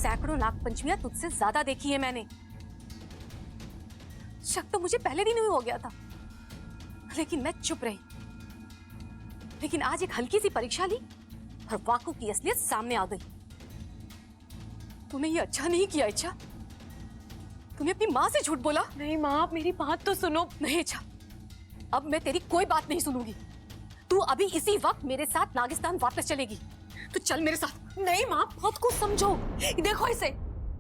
सैकड़ों नागपंचमियां तुझसे ज्यादा देखी है मैंने। शक तो मुझे पहले दिन ही हो गया था, लेकिन मैं चुप रही। लेकिन आज एक हल्की सी परीक्षा ली और वाकू की असलियत सामने आ गई। तूने ये अच्छा नहीं किया इच्छा, तूने अपनी माँ से झूठ बोला। नहीं माँ, आप मेरी बात तो सुनो। नहीं इच्छा, अब मैं तेरी कोई बात नहीं सुनूंगी। तू अभी इसी वक्त मेरे साथ नागिस्तान वापस चलेगी। तू चल मेरे साथ। नहीं माँ, बात को समझो। देखो इसे,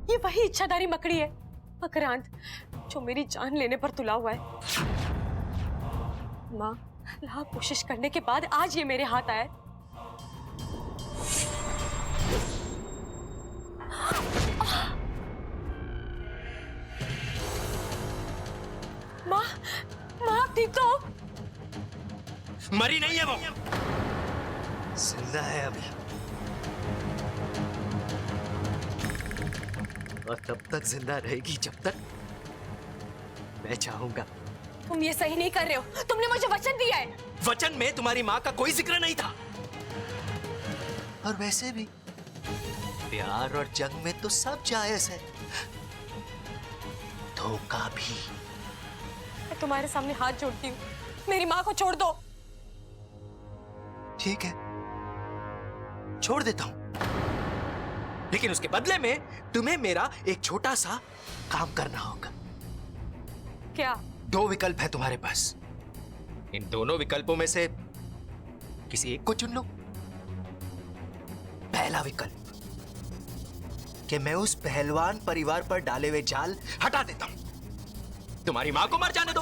ये वही इच्छाधारी मकड़ी है मकरांत, जो मेरी जान लेने पर तुला हुआ है। माँ, लाख कोशिश करने के बाद आज ये मेरे हाथ आया। माँ, माँ आप ठीक तो हो? मरी नहीं है वो, जिंदा है अभी, और तब तक जिंदा रहेगी जब तक मैं चाहूंगा। तुम ये सही नहीं कर रहे हो। तुमने मुझे वचन दिया है। वचन में तुम्हारी माँ का कोई जिक्र नहीं था। और वैसे भी प्यार और जंग में तो सब जायज है, धोखा भी। मैं तुम्हारे सामने हाथ जोड़ती हूँ, मेरी माँ को छोड़ दो। ठीक है, छोड़ देता हूं, लेकिन उसके बदले में तुम्हें मेरा एक छोटा सा काम करना होगा। क्या? 2 विकल्प है तुम्हारे पास, इन दोनों विकल्पों में से किसी एक को चुन लो। पहला विकल्प कि मैं उस पहलवान परिवार पर डाले हुए जाल हटा देता हूं, तुम्हारी मां को मर जाने दो।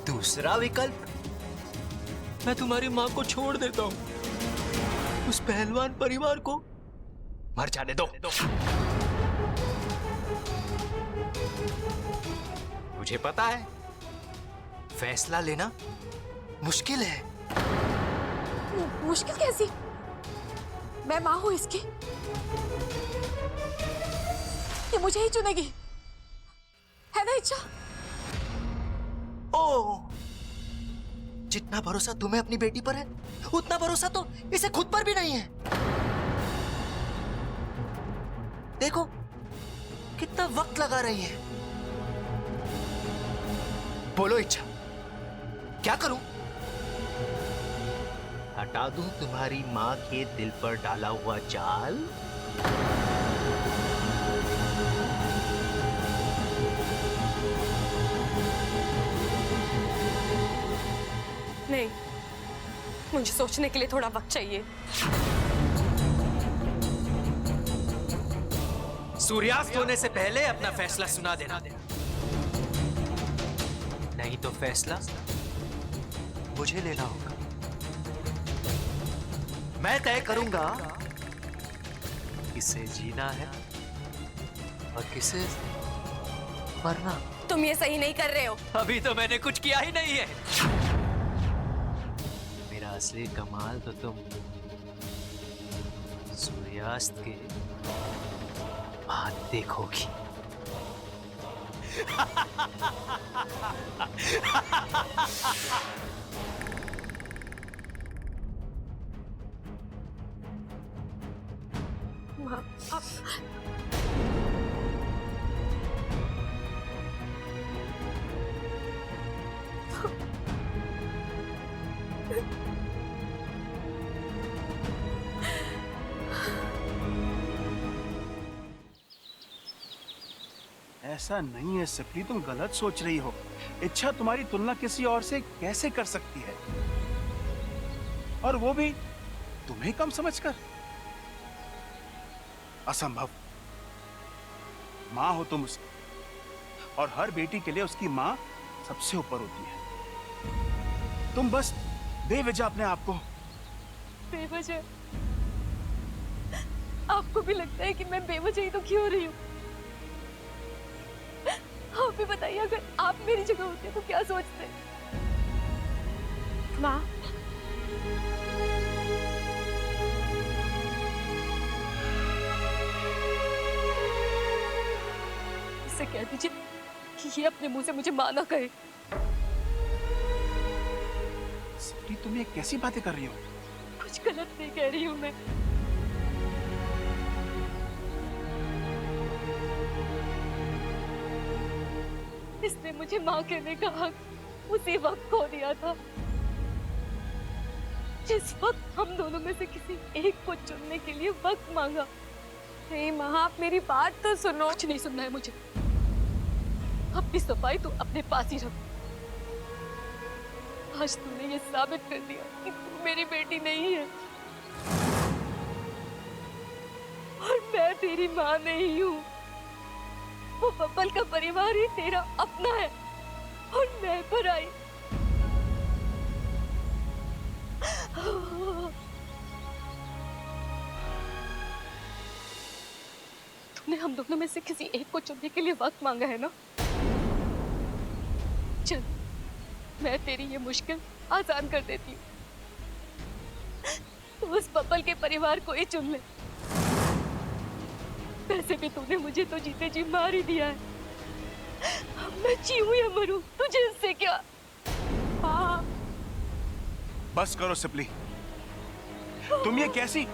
दूसरा विकल्प, मैं तुम्हारी मां को छोड़ देता हूं, उस पहलवान परिवार को मर जाने दो। मुझे पता है फैसला लेना मुश्किल है। मुश्किल कैसी? मैं माँ हूं इसकी, ये मुझे ही चुनेगी, है ना इच्छा? ओह, जितना भरोसा तुम्हें अपनी बेटी पर है, उतना भरोसा तो इसे खुद पर भी नहीं है। देखो कितना वक्त लगा रही है। बोलो इच्छा, क्या करूं? हटा दूं तुम्हारी मां के दिल पर डाला हुआ जाल? नहीं, मुझे सोचने के लिए थोड़ा वक्त चाहिए। सूर्यास्त होने से पहले अपना फैसला सुना देना, नहीं तो फैसला मुझे लेना होगा। मैं तय करूंगा किसे जीना है और किसे मरना। तुम ये सही नहीं कर रहे हो। अभी तो मैंने कुछ किया ही नहीं है। मेरा असली कमाल तो तुम सूर्यास्त के बाद देखोगी। माँ, आप ऐसा नहीं है सिप्ली, तुम गलत सोच रही हो। इच्छा तुम्हारी तुलना किसी और से कैसे कर सकती है, और वो भी तुम्हें कम समझकर? असंभव। मां हो तुम उसकी, और हर बेटी के लिए उसकी मां सबसे ऊपर होती है। तुम बस बेवजह अपने आप को बेवजह? आपको भी लगता है कि मैं बेवजह ही तो क्यों रही हूँ? आप भी बताइए, अगर आप मेरी जगह होते तो क्या सोचते? माँ, इसे कह दीजिए कि ये अपने मुंह से मुझे माँ ना कहे। सिप्ली, तुम ये कैसी बातें कर रही हो? कुछ गलत नहीं कह रही हूँ मैं। मुझे माँ कहने का हक उसी वक्त खो दिया था जिस वक्त हम दोनों में से किसी एक को चुनने के लिए वक्त मांगा। नहीं माँ, आप मेरी बात तो सुनो। कुछ नहीं सुनना है मुझे। अपनी सफाई तो अपने पास ही रख। आज तूने ये साबित कर दिया कि तू मेरी बेटी नहीं है और मैं तेरी माँ नहीं हूँ। वो बब्बल का परिवार ही तेरा अपना है और मैं पराई। तूने हम दोनों में से किसी एक को चुनने के लिए वक्त मांगा है ना? चल, मैं तेरी ये मुश्किल आसान कर देती हूँ। तो उस बब्बल के परिवार को ही चुन ले। वैसे भी तूने मुझे तो जीते जी मार ही दिया है। मैं जीऊं या मरूं, तुझे इससे क्या? माँ, बस करो सिपली, तुम ये कैसी?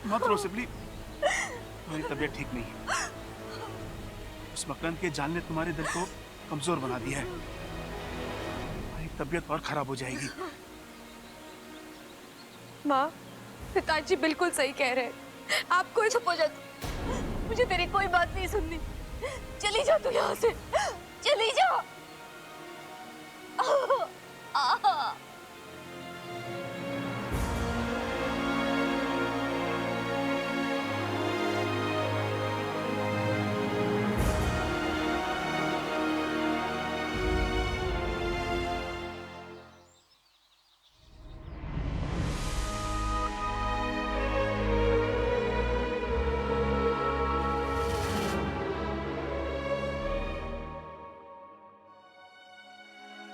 मत रो सिपली, तुम्हारी तबीयत ठीक नहीं है। उस मकरंद के जान ने तुम्हारे दिल को कमजोर बना दिया है। तुम्हारी तबीयत और खराब हो जाएगी। माँ, पिताजी बिल्कुल सही कह रहे हैं। आप कोई चुप हो जा। मुझे तेरी कोई बात नहीं सुननी। चली जा तू यहाँ से, चली जा।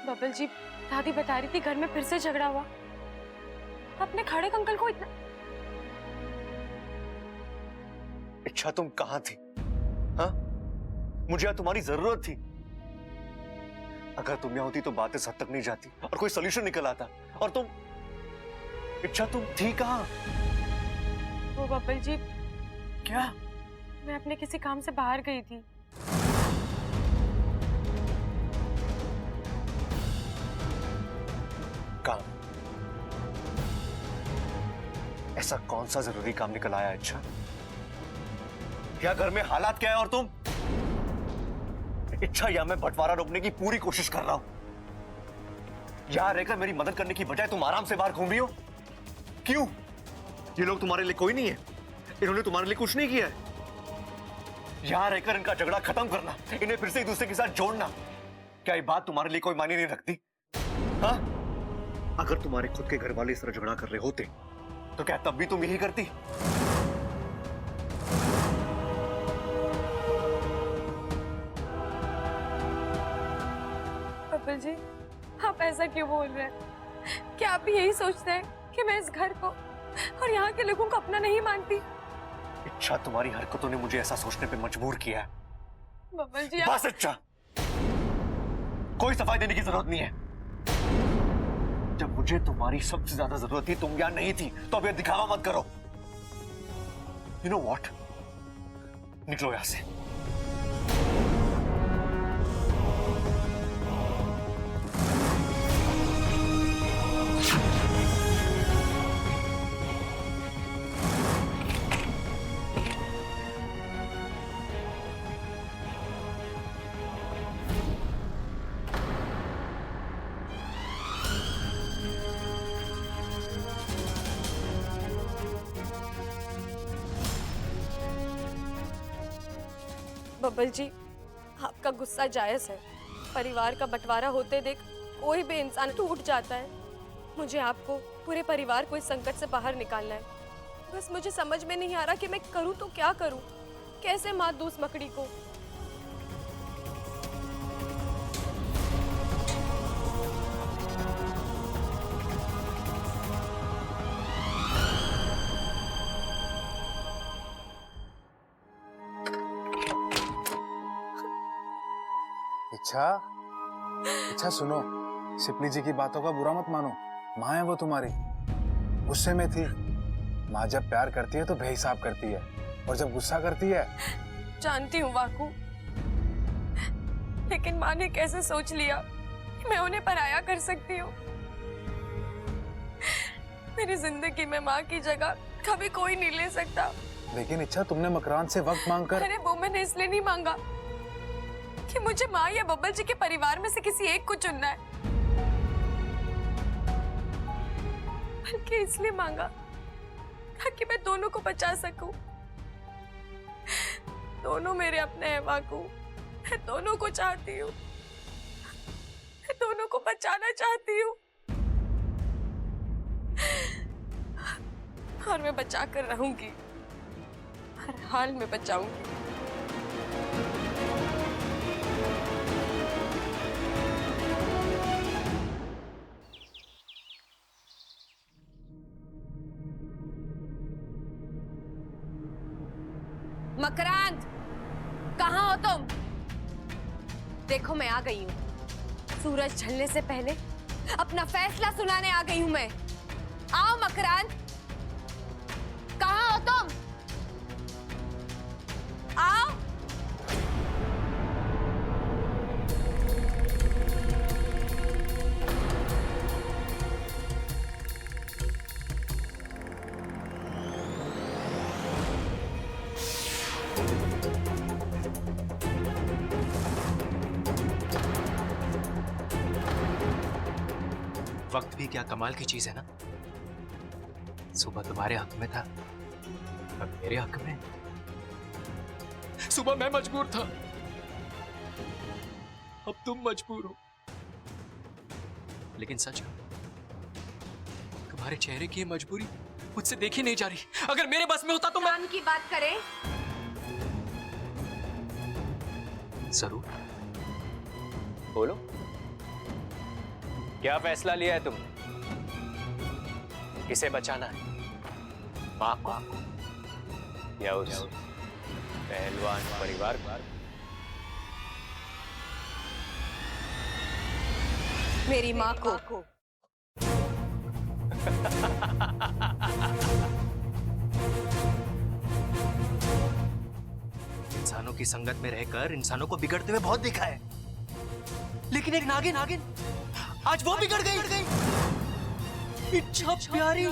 बबल जी, दादी बता रही थी घर में फिर से झगड़ा हुआ। अपने खड़े अंकल को इतना। इच्छा तुम कहां थी? हाँ, मुझे यहाँ तुम्हारी जरूरत थी। अगर तुम यहाँ होती तो बातें इस हद तक नहीं जाती और कोई सोल्यूशन निकल आता। और तुम, इच्छा तुम थी कहां? वो बबल जी, क्या? मैं अपने किसी काम से बाहर गई थी। काम? ऐसा कौन सा जरूरी काम निकल आया? अच्छा, क्या घर में हालात क्या है और तुम? इच्छा, या मैं बंटवारा रोकने की पूरी कोशिश कर रहा हूं। यहां रहकर मेरी मदद करने की बजाय तुम आराम से बाहर घूम रही हो। क्यों? ये लोग तुम्हारे लिए कोई नहीं है? इन्होंने तुम्हारे लिए कुछ नहीं किया है? यहां रहकर इनका झगड़ा खत्म करना, इन्हें फिर से एक दूसरे के साथ जोड़ना, क्या ये बात तुम्हारे लिए कोई मायने नहीं रखती? हाँ? अगर तुम्हारे खुद के घर वाले इस तरह झगड़ा कर रहे होते तो क्या तब भी तुम यही करती? बबल जी, आप ऐसा क्यों बोल रहे हैं? क्या आप यही सोचते हैं कि मैं इस घर को और यहाँ के लोगों को अपना नहीं मानती? इच्छा, तुम्हारी हरकतों ने मुझे ऐसा सोचने पे मजबूर किया है। बबल जी, बस इच्छा, कोई सफाई देने की जरूरत नहीं है। जब मुझे तुम्हारी सबसे ज्यादा जरूरत थी तुम यहां नहीं थी, तो अब ये दिखावा मत करो। यू नो व्हाट, निकलो यहां से। बबल जी, आपका गुस्सा जायज है। परिवार का बंटवारा होते देख कोई भी इंसान टूट जाता है। मुझे आपको, पूरे परिवार को इस संकट से बाहर निकालना है। बस मुझे समझ में नहीं आ रहा कि मैं करूं तो क्या करूं, कैसे मात दूं उस मकड़ी को। इच्छा सुनो, सिपली जी की बातों का बुरा मत मानो। माँ है वो तुम्हारी, गुस्से में थी। माँ जब प्यार करती है तो बेहिसाब करती है, और जब गुस्सा करती है। जानती हूँ वाकू, लेकिन माँ ने कैसे सोच लिया कि मैं उन्हें पराया कर सकती हूँ। मेरी जिंदगी में माँ की जगह कभी कोई नहीं ले सकता। लेकिन इच्छा, तुमने मकरान से वक्त मांगकर। अरे वो मैंने इसलिए नहीं मांगा कि मुझे माँ या बब्बल जी के परिवार में से किसी एक को चुनना है, बल्कि इसलिए मांगा ताकि मैं दोनों को बचा सकूं। दोनों मेरे अपने हैं वाकू, मैं दोनों को चाहती हूँ, मैं दोनों को बचाना चाहती हूँ और मैं बचा कर रहूंगी, हर हाल में बचाऊंगी। मकरांद, कहाँ हो तुम? देखो मैं आ गई हूँ। सूरज ढलने से पहले अपना फैसला सुनाने आ गई हूँ मैं। आओ मकरांद, कहाँ हो तुम? आओ। वक्त भी क्या कमाल की चीज है ना। सुबह तुम्हारे हक में था, अब मेरे हक में। सुबह मैं मजबूर था, अब तुम मजबूर हो। लेकिन सच है, तुम्हारे चेहरे की ये मजबूरी मुझसे देखी नहीं जा रही। अगर मेरे बस में होता तो मैं की बात करें। जरूर बोलो, क्या फैसला लिया है तुमने? किसे बचाना है, माँ को या उस पहलवान परिवार को? मेरी माँ को। इंसानों की संगत में रहकर इंसानों को बिगड़ते हुए बहुत देखा है, लेकिन एक नागिन आज वो बिगड़ गई। इच्छा प्यारी,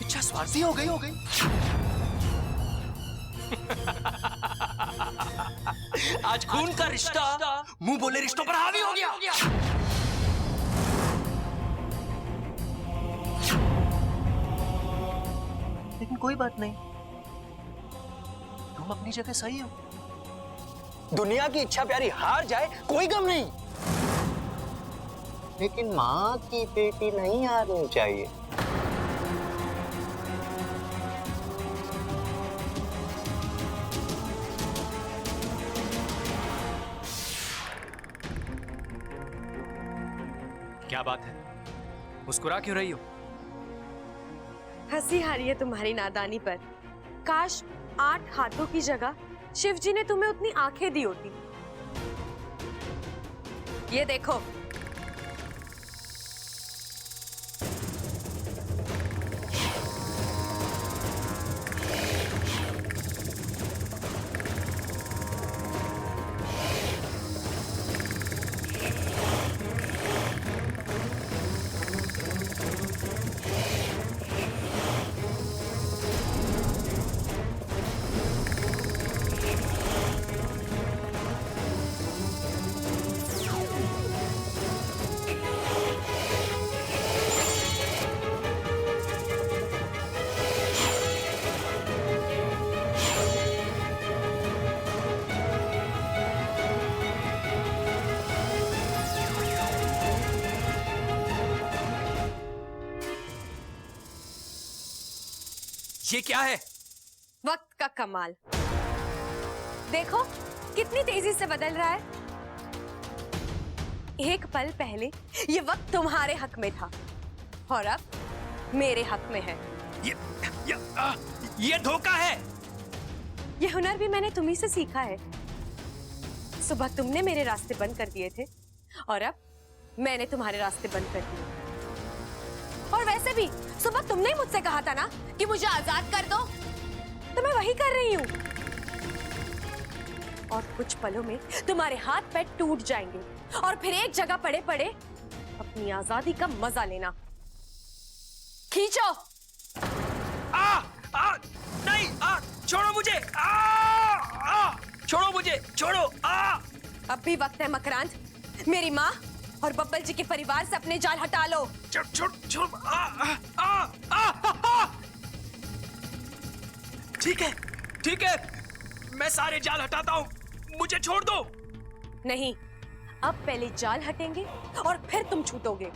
इच्छा स्वार्थी हो गई। आज खून का रिश्ता मुंह बोले रिश्तों पर हावी हो गया। लेकिन कोई बात नहीं, तुम अपनी जगह सही हो। दुनिया की इच्छा प्यारी हार जाए कोई गम नहीं, लेकिन माँ की बेटी नहीं हारनी चाहिए। क्या बात है, मुस्कुरा क्यों रही हो? हंसी आ रही है तुम्हारी नादानी पर। काश 8 हाथों की जगह शिव जी ने तुम्हें उतनी आंखें दी होती। ये देखो, ये क्या है? वक्त का कमाल। देखो कितनी तेजी से बदल रहा है। एक पल पहले ये वक्त तुम्हारे हक में था और अब मेरे हक में है। ये धोखा है। ये हुनर भी मैंने तुम्ही से सीखा है। सुबह तुमने मेरे रास्ते बंद कर दिए थे और अब मैंने तुम्हारे रास्ते बंद कर दिए। और वैसे भी सुबह तुमने ही मुझसे कहा था ना कि मुझे आजाद कर दो, तो मैं वही कर रही हूँ। और कुछ पलों में तुम्हारे हाथ पैर टूट जाएंगे और फिर एक जगह पड़े पड़े अपनी आजादी का मजा लेना। खींचो। नहीं, छोड़ो मुझे, छोड़ो मुझे, छोड़ो। अब भी वक्त है मकरांद, मेरी माँ और बब्बल जी के परिवार से अपने जाल हटा लो। छोड़, छोड़, छोड़। ठीक है, ठीक है, मैं सारे जाल हटाता हूँ, मुझे छोड़ दो। नहीं, अब पहले जाल हटेंगे और फिर तुम छूटोगे।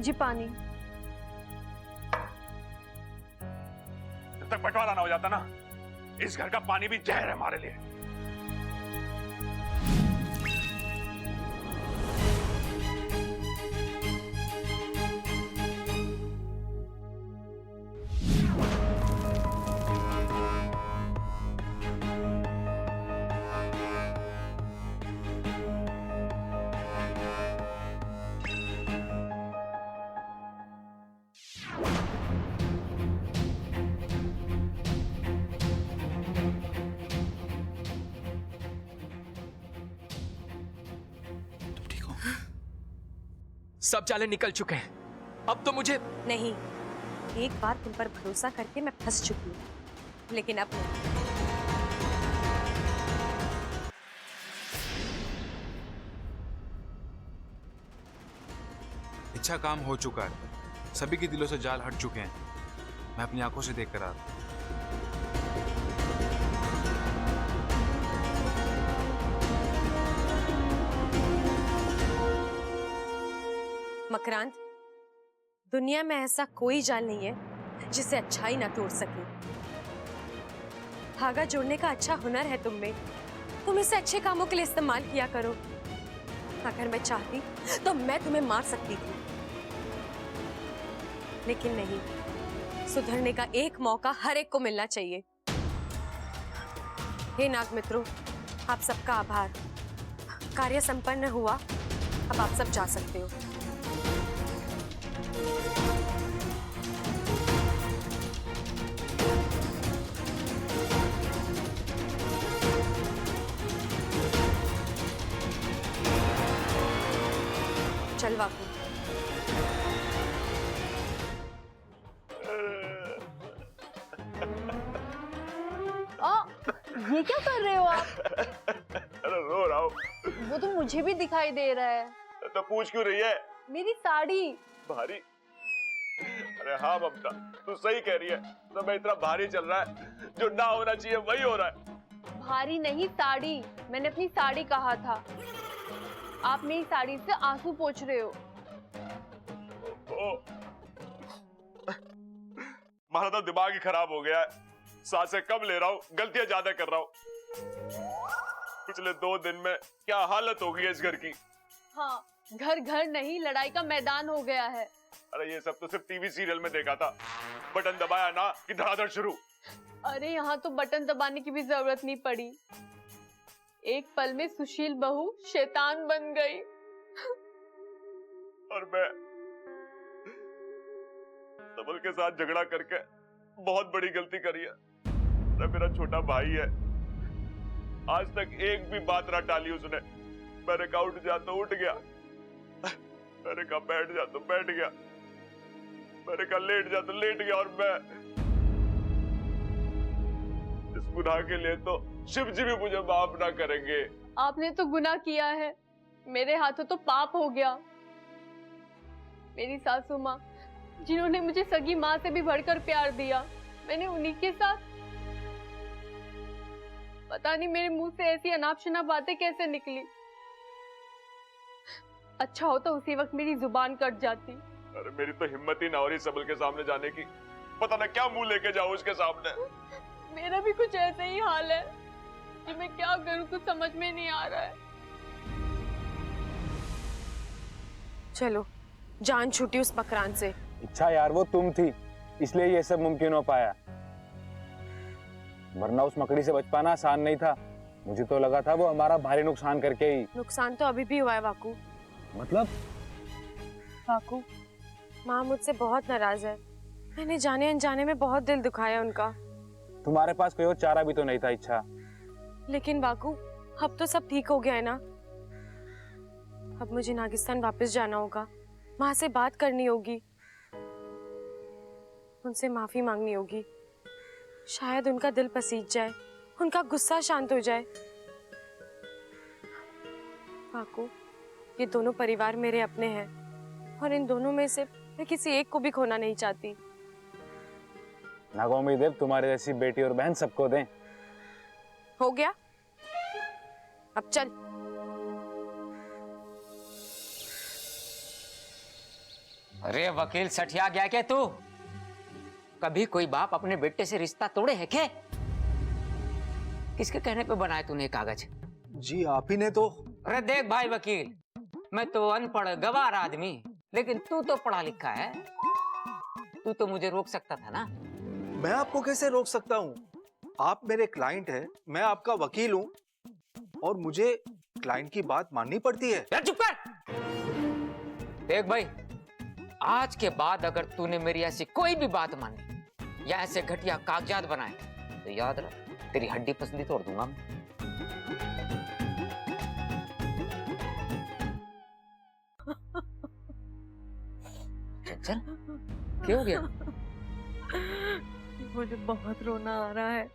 जी पानी। जब तक बंटवारा ना हो जाता ना, इस घर का पानी भी जहर है हमारे लिए। सब जाले निकल चुके हैं, अब तो मुझे नहीं, एक बार तुम पर भरोसा करके मैं फंस चुकी हूँ, लेकिन अब नहीं। अच्छा काम हो चुका है, सभी के दिलों से जाल हट चुके हैं। मैं अपनी आंखों से देख कर आ रहा हूं। मकरांद, दुनिया में ऐसा कोई जाल नहीं है जिसे अच्छाई ना तोड़ सके। धागा जोड़ने का अच्छा हुनर है तुम में, तुम इसे अच्छे कामों के लिए इस्तेमाल किया करो। अगर मैं चाहती तो मैं तुम्हें मार सकती थी, लेकिन नहीं, सुधरने का एक मौका हर एक को मिलना चाहिए। हे नाग मित्रों, आप सबका आभार। कार्य संपन्न हुआ, अब आप सब जा सकते हो। चल बापू। ये क्या कर रहे हो आप? अरे रो रहा हूँ। वो तो मुझे भी दिखाई दे रहा है। तो पूछ क्यों रही है? मेरी साड़ी भारी? अरे हाँ ममता, तू सही कह रही है। तो मैं इतना भारी चल रहा है, जो ना होना चाहिए वही हो रहा है। भारी नहीं, साड़ी। मैंने अपनी साड़ी कहा था। आप मेरी साड़ी से आंसू पोंछ रहे हो। हमारा तो दिमाग ही खराब हो गया है। सांसें कम ले रहा हूँ, गलतियां ज्यादा कर रहा हूँ। पिछले 2 दिन में क्या हालत हो गई है इस घर की। हाँ, घर घर नहीं, लड़ाई का मैदान हो गया है। अरे ये सब तो सिर्फ टीवी सीरियल में देखा था। बटन दबाया ना कि धड़ाधड़ शुरू। अरे यहाँ तो बटन दबाने की भी जरूरत नहीं पड़ी। एक पल में सुशील बहू शैतान बन गई। और मैं सबल के साथ झगड़ा करके बहुत बड़ी गलती करी है। मेरा छोटा भाई है, आज तक एक भी बात ना टाली उसने। मैंने कहा उठ जा तो उठ गया, मैंने कहा बैठ जा तो बैठ गया, मैंने कहा लेट जा तो लेट गया। और मैं इस गुनाह के लिए तो शिव जी भी मुझे माफ ना करेंगे। आपने तो गुनाह किया है, मेरे हाथों तो पाप हो गया। मेरी सासू माँ, जिन्होंने मुझे सगी माँ से भी बढ़कर प्यार दिया, मैंने उन्हीं के साथ। पता नहीं मेरे मुंह से ऐसी अनाप-शनाप बातें कैसे निकली। अच्छा होता उसी वक्त मेरी जुबान कट जाती। अरे मेरी तो हिम्मत ही ना हो रही सबल के सामने जाने की। पता ना क्या मुंह लेके जाऊं उसके सामने। मेरा भी कुछ ऐसा ही हाल है कि मैं क्या करूं, कुछ समझ में नहीं आ रहा है। चलो, जान छूटी उस मकरान से। इच्छा यार वो तुम थी, इसलिए ये सब मुमकिन हो पाया, वरना उस मकड़ी से बच पाना आसान नहीं था। मुझे तो लगा था वो हमारा भारी नुकसान करके ही। नुकसान तो अभी भी हुआ है वाकू। मतलब? वाकू, माँ मुझसे बहुत नाराज है। मैंने जाने अनजाने में बहुत दिल दुखाया उनका। तुम्हारे पास कोई और चारा भी तो नहीं था इच्छा। लेकिन बाकू, अब तो सब ठीक हो गया है ना। अब मुझे नागिस्तान वापस जाना होगा, माँ से बात करनी होगी, उनसे माफी मांगनी होगी। शायद उनका दिल पसीज जाए, उनका गुस्सा शांत हो जाए। बाकू, ये दोनों परिवार मेरे अपने हैं और इन दोनों में से मैं किसी एक को भी खोना नहीं चाहती। नागोमी देव तुम्हारी जैसी बेटी और बहन सबको दें। हो गया, अब चल। अरे वकील सठिया गया क्या तू? कभी कोई बाप अपने बेटे से रिश्ता तोड़े है क्या? किसके कहने पे बनाया तूने ये कागज? जी आप ही ने तो। अरे देख भाई वकील, मैं तो अनपढ़ गवार आदमी, लेकिन तू तो पढ़ा लिखा है। तू तो मुझे रोक सकता था ना। मैं आपको कैसे रोक सकता हूँ? आप मेरे क्लाइंट हैं, मैं आपका वकील हूँ और मुझे क्लाइंट की बात माननी पड़ती है। यार चुप कर। देख भाई, आज के बाद अगर तूने मेरी ऐसी कोई भी बात मानी या ऐसे घटिया कागजात बनाए तो याद रख, तेरी हड्डी पसली तोड़ दूंगा मैं। चल, क्या हो गया? मुझे बहुत रोना आ रहा है,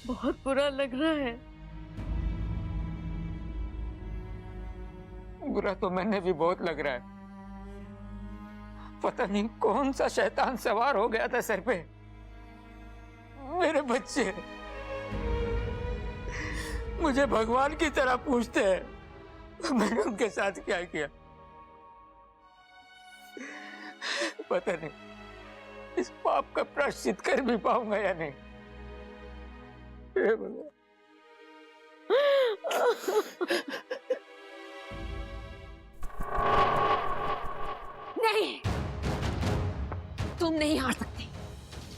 बहुत बुरा लग रहा है। बुरा तो मैंने भी बहुत लग रहा है। पता नहीं कौन सा शैतान सवार हो गया था सर पे। मेरे बच्चे मुझे भगवान की तरह पूछते हैं, मैंने उनके साथ क्या किया पता नहीं। इस पाप का प्रायश्चित कर भी पाऊंगा या नहीं। हे भगवान। नहीं, तुम नहीं हार सकते।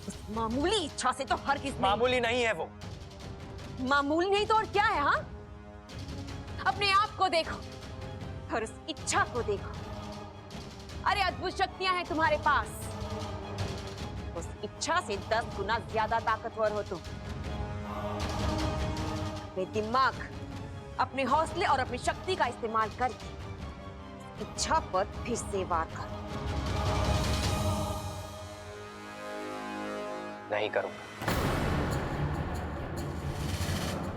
उस मामूली इच्छा से तो हर किस मामूली नहीं है वो। मामूली नहीं तो और क्या है? हाँ, अपने आप को देखो और उस इच्छा को देखो। अरे अद्भुत शक्तियां हैं तुम्हारे पास। उस इच्छा से 10 गुना ज्यादा ताकतवर हो तुम। अपने दिमाग, अपने हौसले और अपनी शक्ति का इस्तेमाल करके इच्छा पर फिर से वार करो। नहीं करूंगा।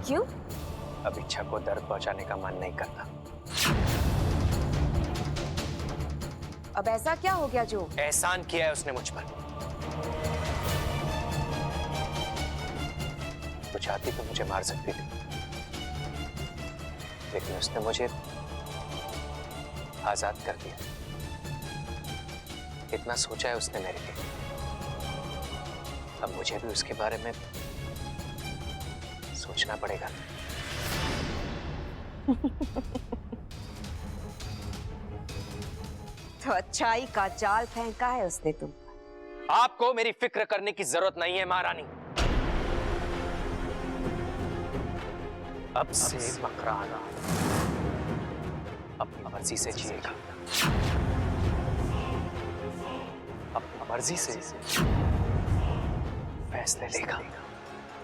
क्यों? अब इच्छा को दर्द पहुंचाने का मन नहीं करता। अब ऐसा क्या हो गया जो? एहसान किया है उसने मुझ पर। वो चाहती तो मुझे मार सकती थी, लेकिन उसने मुझे आजाद कर दिया। इतना सोचा है उसने मेरे लिए। अब मुझे भी उसके बारे में सोचना पड़ेगा। तो अच्छाई का जाल फेंका है उसने तुम। आपको मेरी फिक्र करने की जरूरत नहीं है महारानी। अब से मकरान अपनी मर्जी से जिएगा, अपनी मर्जी से फैसले लेगा।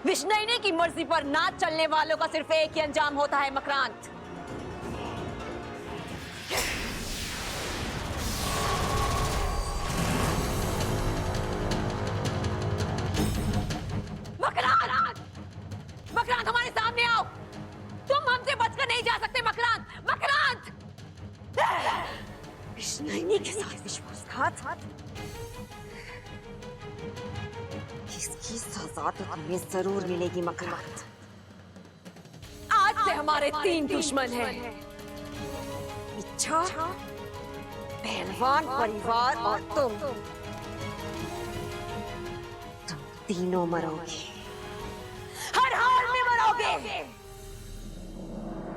विष्णुनी की मर्जी पर ना चलने वालों का सिर्फ एक ही अंजाम होता है मकरांत। मकरांत, मकरांत हमारे सामने आओ। तुम हमसे बचकर नहीं जा सकते मकरांत। मकरांत, विष्णुनी के साथ विश्वासघात, इसकी सजा तो तुम्हें जरूर मिलेगी मकरांत। आज से हमारे 3 दुश्मन हैं। इच्छा, पहलवान परिवार और तुम तीनों मरोगे, हर हाल में मरोगे।